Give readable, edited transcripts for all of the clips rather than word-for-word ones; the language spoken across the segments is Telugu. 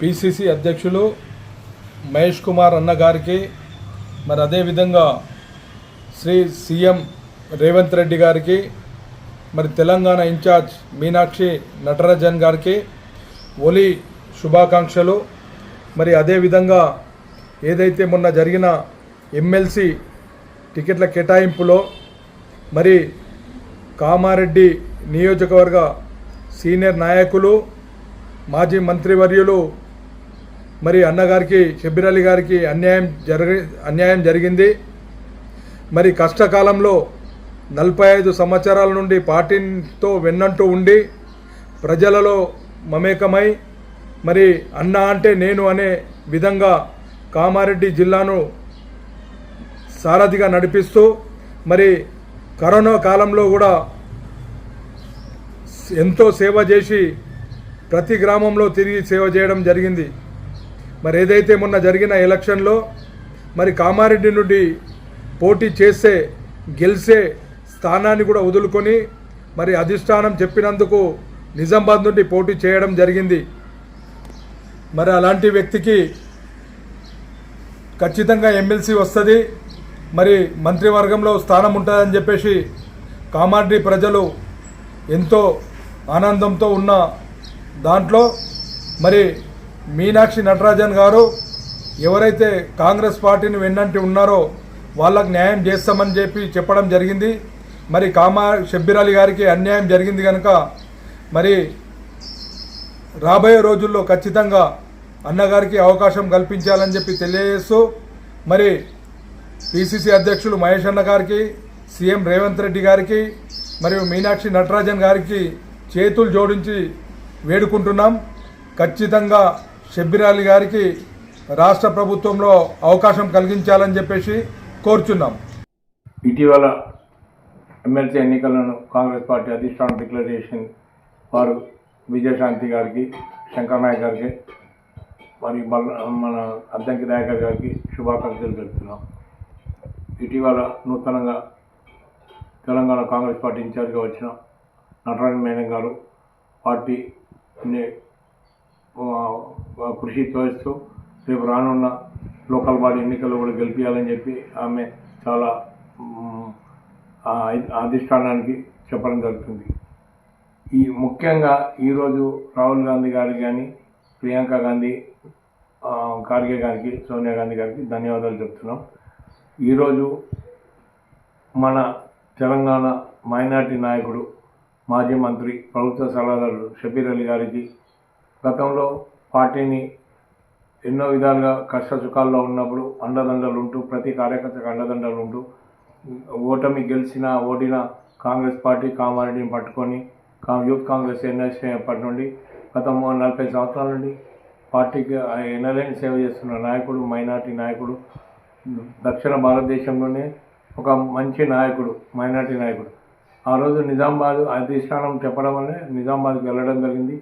పిసిసి అధ్యక్షులు మహేష్ కుమార్ అన్న గారికి, మరి అదేవిధంగా శ్రీ సీఎం రేవంత్ రెడ్డి గారికి, మరి తెలంగాణ ఇన్ఛార్జ్ మీనాక్షి నటరాజన్ గారికి హోలీ శుభాకాంక్షలు. మరి అదేవిధంగా ఏదైతే మొన్న జరిగిన ఎమ్మెల్సీ టికెట్ల కేటాయింపులో మరి కామారెడ్డి నియోజకవర్గ సీనియర్ నాయకులు, మాజీ మంత్రివర్యులు మరి అన్నగారికి షబ్బీర్ అలీ గారికి అన్యాయం జరిగింది. మరి కష్టకాలంలో 45 సంవత్సరాల నుండి పార్టీతో వెన్నంటూ ఉండి ప్రజలలో మమేకమై మరి అన్న అంటే నేను అనే విధంగా కామారెడ్డి జిల్లాను సారథిగా నడిపిస్తూ మరి కరోనా కాలంలో కూడా ఎంతో సేవ చేసి ప్రతి గ్రామంలో తిరిగి సేవ చేయడం జరిగింది. మరి ఏదైతే మొన్న జరిగిన ఎలక్షన్లో మరి కామారెడ్డి నుండి పోటీ చేస్తే గెలిచే స్థానాన్ని కూడా వదులుకొని మరి అధిష్టానం చెప్పినందుకు నిజామాబాద్ నుండి పోటీ చేయడం జరిగింది. మరి అలాంటి వ్యక్తికి ఖచ్చితంగా ఎమ్మెల్సీ వస్తుంది, మరి మంత్రివర్గంలో స్థానం ఉంటుందని చెప్పేసి కామారెడ్డి ప్రజలు ఎంతో ఆనందంతో ఉన్న దాంట్లో మరి మీనాక్షి నటరాజన్ గారు ఎవరైతే కాంగ్రెస్ పార్టీని వెన్నంటి ఉన్నారో వాళ్ళకు న్యాయం చేస్తామని చెప్పడం జరిగింది. మరి షబ్బీర్ అలీ గారికి అన్యాయం జరిగింది కనుక మరి రాబోయే రోజుల్లో ఖచ్చితంగా అన్నగారికి అవకాశం కల్పించాలని చెప్పి తెలియజేస్తూ మరి పిసిసి అధ్యక్షులు మహేష్ అన్న గారికి, సీఎం రేవంత్ రెడ్డి గారికి మరియు మీనాక్షి నటరాజన్ గారికి చేతులు జోడించి వేడుకుంటున్నాం. ఖచ్చితంగా షబ్బీర్ అలీ గారికి రాష్ట్ర ప్రభుత్వంలో అవకాశం కలిగించాలని చెప్పేసి కోరుచున్నాం. ఇటీవల ఎమ్మెల్సీ ఎన్నికలను కాంగ్రెస్ పార్టీ అధిష్టానం డిక్లేర్ చేసిన వారు విజయశాంతి గారికి, శంకర్ నాయక్ గారికి మరియు మన అద్దంకి నాయకర్ గారికి శుభాకాంక్షలు తెలుపుతున్నాం. ఇటీవల నూతనంగా తెలంగాణ కాంగ్రెస్ పార్టీ ఇన్ఛార్జ్గా వచ్చిన నటరాజన్ మేనన్ గారు పార్టీని కృషి తోస్తూ రేపు రానున్న లోకల్ బాడీ ఎన్నికల్లో కూడా గెలిపించాలని చెప్పి ఆమె చాలా అధిష్టానానికి చెప్పడం జరుగుతుంది. ముఖ్యంగా ఈరోజు రాహుల్ గాంధీ గారికి కానీ, ప్రియాంక గాంధీ ఖార్గే గారికి, సోనియా గాంధీ గారికి ధన్యవాదాలు చెప్తున్నాం. ఈరోజు మన తెలంగాణ మైనార్టీ నాయకుడు, మాజీ మంత్రి, ప్రభుత్వ సలహాదారుడు షబ్బీర్ అలీ గారికి గతంలో పార్టీని ఎన్నో విధాలుగా కష్ట సుఖాల్లో ఉన్నప్పుడు అండదండలు ఉంటూ, ప్రతి కార్యకర్తకు అండదండలు ఉంటూ, ఓటమి గెలిచిన ఓడిన కాంగ్రెస్ పార్టీ కామారెడ్డిని పట్టుకొని యూత్ కాంగ్రెస్ ఎన్ఎస్ఏ అప్పటి నుండి గత 40 సంవత్సరాల నుండి పార్టీకి ఎనలేని సేవ చేస్తున్న నాయకుడు, మైనార్టీ నాయకుడు, దక్షిణ భారతదేశంలోనే ఒక మంచి నాయకుడు, మైనార్టీ నాయకుడు. ఆ రోజు నిజామాబాద్ అధిష్టానం చెప్పడం వల్లే నిజామాబాద్కి వెళ్ళడం జరిగింది.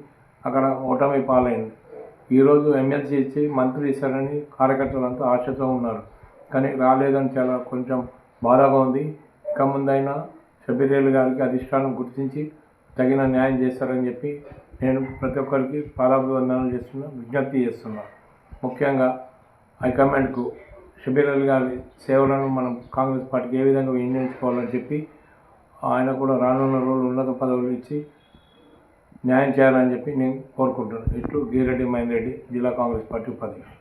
అక్కడ ఓటమి పాలైంది. ఈరోజు ఎమ్మెల్సీ ఇచ్చి మంత్రి ఇస్తారని కార్యకర్తలంతా ఆశతో ఉన్నారు, కానీ రాలేదని చాలా కొంచెం బాధగా ఉంది. ఇక ముందైనా షబ్బీర్ అలీ గారికి అధిష్టానం గుర్తించి తగిన న్యాయం చేస్తారని చెప్పి నేను ప్రతి ఒక్కరికి పాదాభివందనాలు విజ్ఞప్తి చేస్తున్నా. ముఖ్యంగా హైకమాండ్కు షబ్బీర్ అలీ గారి సేవలను మనం కాంగ్రెస్ పార్టీకి ఏ విధంగా వినియోగించుకోవాలని చెప్పి ఆయన కూడా రానున్న రోజులు ఉన్నత పదవులు ఇచ్చి న్యాయం చేయాలని చెప్పి నేను కోరుకుంటున్నాను. ఇట్లు గీరెడ్డి మైన్ రెడ్డి, జిల్లా కాంగ్రెస్ పార్టీ ఉపాధ్యక్షుడు.